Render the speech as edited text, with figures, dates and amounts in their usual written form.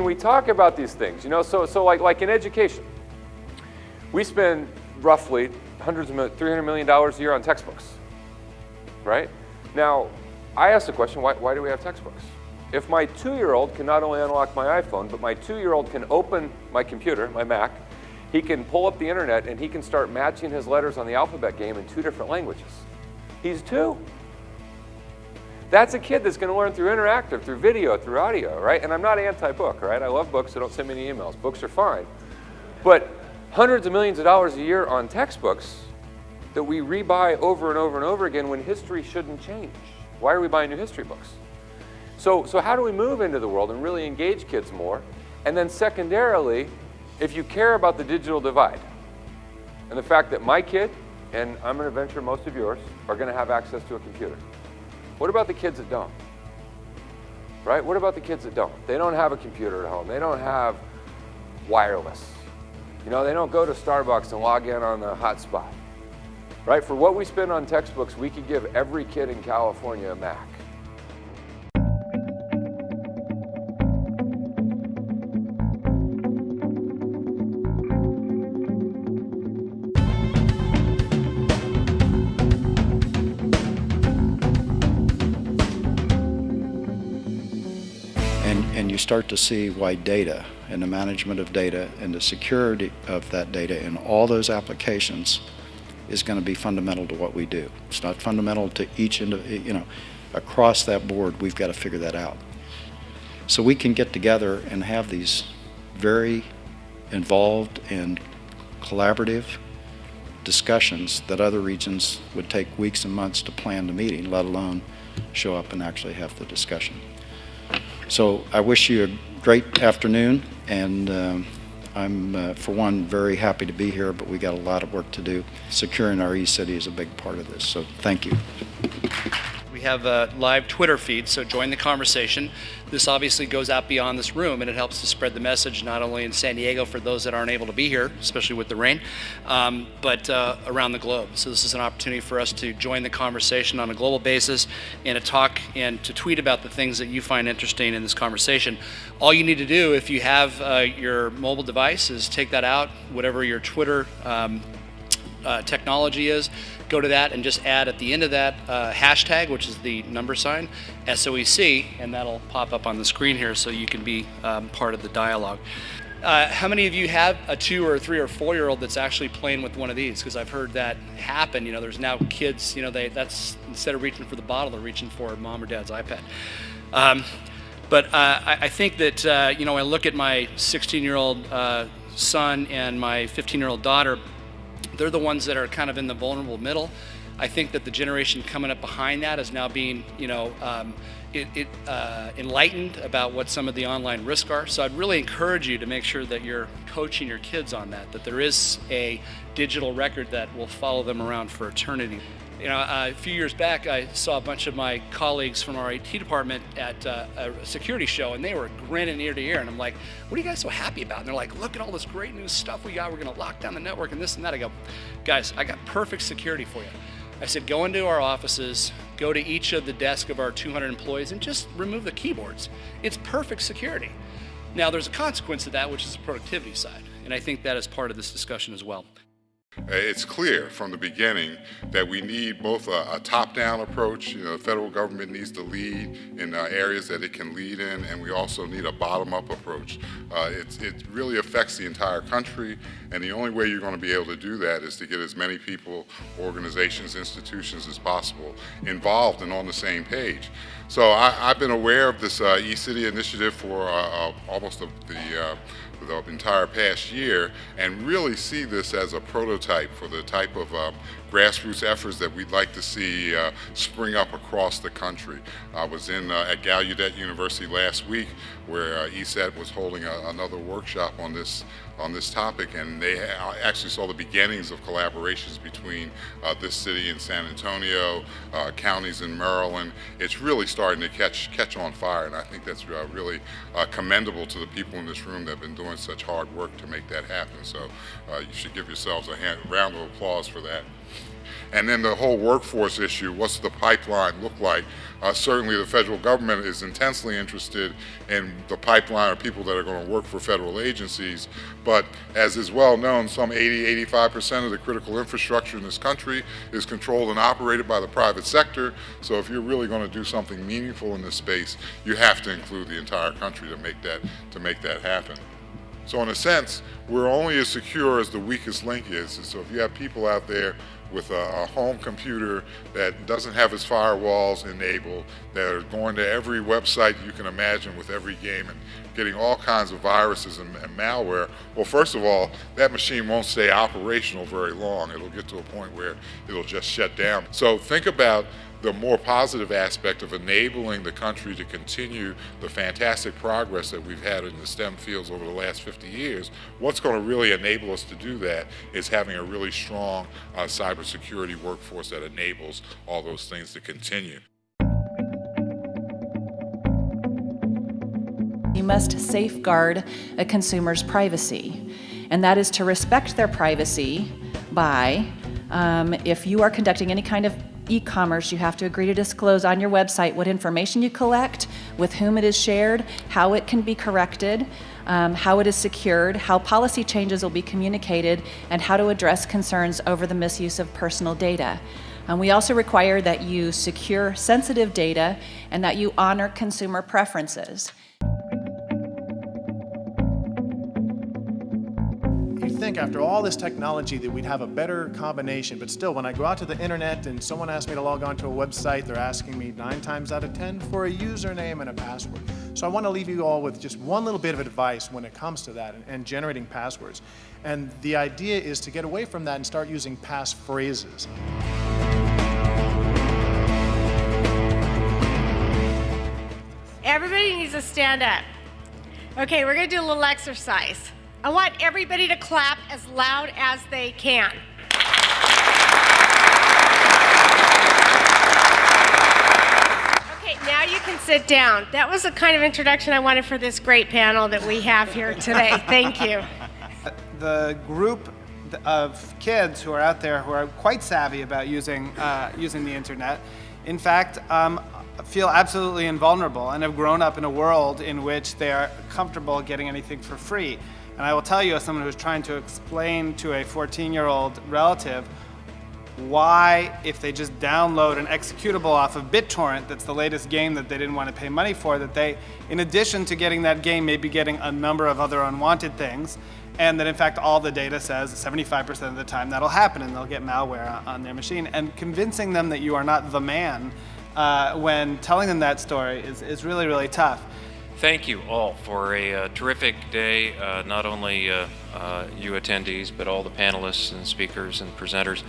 we talk about these things, you know, so like in education, we spend roughly $300 million a year on textbooks, right? Now, I asked the question, why do we have textbooks? If my 2-year-old can not only unlock my iPhone, but my 2-year-old can open my computer, my Mac, he can pull up the internet and he can start matching his letters on the alphabet game in 2 different languages. He's 2. That's a kid that's going to learn through interactive, through video, through audio, right? And I'm not anti-book, right? I love books, so don't send me any emails. Books are fine. But hundreds of millions of dollars a year on textbooks that we rebuy over and over and over again when history shouldn't change. Why are we buying new history books? So how do we move into the world and really engage kids more? And then secondarily, if you care about the digital divide and the fact that my kid, and I'm going to venture most of yours, are going to have access to a computer. What about the kids that don't? Right? What about the kids that don't? They don't have a computer at home. They don't have wireless. You know, they don't go to Starbucks and log in on the hotspot. Right? For what we spend on textbooks, we could give every kid in California a Mac. And you start to see why data and the management of data and the security of that data in all those applications is going to be fundamental to what we do. It's not fundamental to each, you know, across that board. We've got to figure that out. So we can get together and have these very involved and collaborative discussions that other regions would take weeks and months to plan the meeting, let alone show up and actually have the discussion. So I wish you a great afternoon, and I'm, for one, very happy to be here, but we got a lot of work to do. Securing our eCity is a big part of this, so thank you. We have a live Twitter feed, so join the conversation. This obviously goes out beyond this room, and it helps to spread the message not only in San Diego for those that aren't able to be here, especially with the rain, but around the globe. So this is an opportunity for us to join the conversation on a global basis and to talk and to tweet about the things that you find interesting in this conversation. All you need to do if you have your mobile device is take that out, whatever your Twitter technology is, go to that and just add at the end of that hashtag, which is the number sign, SOEC, and that'll pop up on the screen here so you can be part of the dialogue. How many of you have a 2 or 3 or 4-year-old that's actually playing with one of these? Because I've heard that happen. You know, there's now kids, you know, that's instead of reaching for the bottle, they're reaching for mom or dad's iPad. But I think that, you know, when I look at my 16-year-old son and my 15-year-old daughter, they're the ones that are kind of in the vulnerable middle. I think that the generation coming up behind that is now being, you know, enlightened about what some of the online risks are. So I'd really encourage you to make sure that you're coaching your kids on that, that there is a digital record that will follow them around for eternity. You know, a few years back, I saw a bunch of my colleagues from our IT department at a security show, and they were grinning ear to ear. And I'm like, what are you guys so happy about? And they're like, look at all this great new stuff we got. We're going to lock down the network and this and that. I go, guys, I got perfect security for you. I said, go into our offices, go to each of the desk of our 200 employees, and just remove the keyboards. It's perfect security. Now, there's a consequence to that, which is the productivity side. And I think that is part of this discussion as well. It's clear from the beginning that we need both a top-down approach. You know, the federal government needs to lead in areas that it can lead in, and we also need a bottom-up approach. It really affects the entire country, and the only way you're going to be able to do that is to get as many people, organizations, institutions as possible involved and on the same page. So I've been aware of this eCity initiative for almost the entire past year, and really see this as a prototype for the type of grassroots efforts that we'd like to see spring up across the country. I was at Gallaudet University last week, where ESET was holding another workshop on this topic, and they actually saw the beginnings of collaborations between this city and San Antonio, counties in Maryland. It's really starting to catch on fire, and I think that's really commendable to the people in this room that have been doing such hard work to make that happen. So you should give yourselves a round of applause for that. And then the whole workforce issue, what's the pipeline look like? Certainly the federal government is intensely interested in the pipeline of people that are going to work for federal agencies, but as is well known, some 80–85% of the critical infrastructure in this country is controlled and operated by the private sector. So if you're really going to do something meaningful in this space, you have to include the entire country to make that happen. So in a sense, we're only as secure as the weakest link is. And so if you have people out there with a home computer that doesn't have its firewalls enabled, that are going to every website you can imagine with every game and getting all kinds of viruses and malware, well, first of all, that machine won't stay operational very long. It'll get to a point where it'll just shut down. So think about the more positive aspect of enabling the country to continue the fantastic progress that we've had in the STEM fields over the last 50 years. What's going to really enable us to do that is having a really strong cybersecurity workforce that enables all those things to continue. You must safeguard a consumer's privacy, and that is to respect their privacy by, if you are conducting any kind of e-commerce, you have to agree to disclose on your website what information you collect, with whom it is shared, how it can be corrected, how it is secured, how policy changes will be communicated, and how to address concerns over the misuse of personal data. We also require that you secure sensitive data and that you honor consumer preferences. After all this technology that we'd have a better combination, but still when I go out to the internet and someone asks me to log on to a website, they're asking me 9 times out of 10 for a username and a password. So I want to leave you all with just one little bit of advice when it comes to that and generating passwords. And the idea is to get away from that and start using passphrases. Everybody needs to stand up. Okay, we're going to do a little exercise. I want everybody to clap as loud as they can. Okay, now you can sit down. That was the kind of introduction I wanted for this great panel that we have here today. Thank you. The group of kids who are out there who are quite savvy about using the internet, in fact, feel absolutely invulnerable and have grown up in a world in which they are comfortable getting anything for free. And I will tell you, as someone who's trying to explain to a 14-year-old relative why, if they just download an executable off of BitTorrent, that's the latest game that they didn't want to pay money for, that they, in addition to getting that game, may be getting a number of other unwanted things, and that in fact all the data says 75% of the time that'll happen and they'll get malware on their machine. And convincing them that you are not the man when telling them that story is really, really tough. Thank you all for a terrific day, not only you attendees, but all the panelists and speakers and presenters.